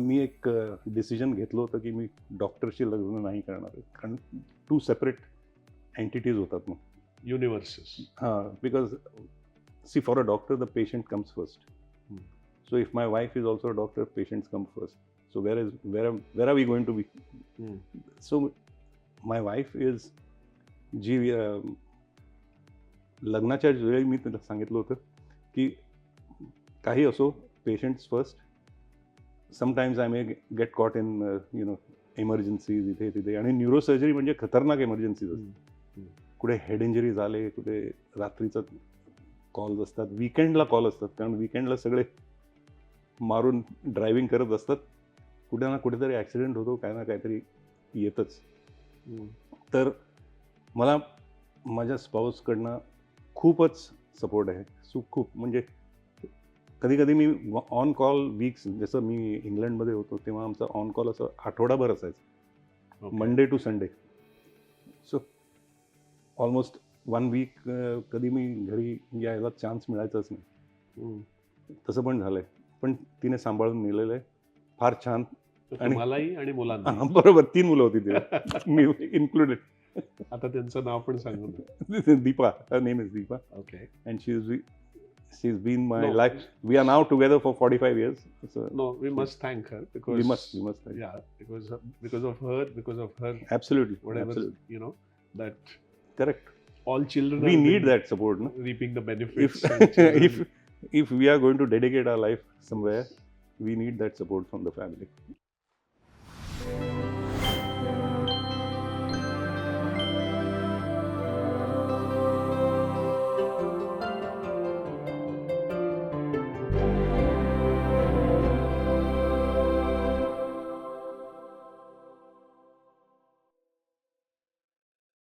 मी एक डिसिजन घेतलं होतं की मी डॉक्टरशी लग्न नाही करणार आहे, कारण 2 सेपरेट एंटिटीज होतात मग. Universes. Because see, for a doctor the patient comes first. Hmm. So if my wife is also a doctor, patients come first. So where are we going to be? So my wife is जी लग्नाच्या वेळी मी तुला सांगितलं होतं की काही असो, patients first. Sometimes I may get caught in emergencies इथे तिथे, आणि न्यूरोसर्जरी म्हणजे खतरनाक इमर्जन्सीज असतात. कुठे हेड इंजरी झाले, कुठे रात्रीचा कॉल्स असतात, विकेंडला कॉल असतात, कारण विकेंडला सगळे मारून ड्रायव्हिंग करत असतात. कुठे ना कुठेतरी ॲक्सिडेंट होतो, काय ना काहीतरी येतच. तर मला माझ्या स्पाऊसकडनं खूपच सपोर्ट आहे. खूप म्हणजे कधी कधी मी ऑन कॉल वीक्स, जसं मी इंग्लंडमध्ये होतो तेव्हा आमचा ऑन कॉल असं आठवडाभर असायचं, Monday to Sunday. So almost 1 week कधी मी घरी यायला चान्स मिळायचाच नाही. तसं पण झालंय, पण तिने सांभाळून नेलेलं आहे फार छान. आणि मलाही आणि मुलांना. बरोबर, 3 मुलं होती तिथे, मी इन्क्लुडेड. आता त्यांचं नाव पण सांगू. Deepa, her name is Deepa. Okay. And she's been my life. We are now together for 45 years. So No, we must thank her because we must thank. Yeah, because of her. Absolutely. Whatever, Absolutely. That Correct. all children. We have need been that support, no? reaping the benefits. If we are going to dedicate our life somewhere, we need that support from the family.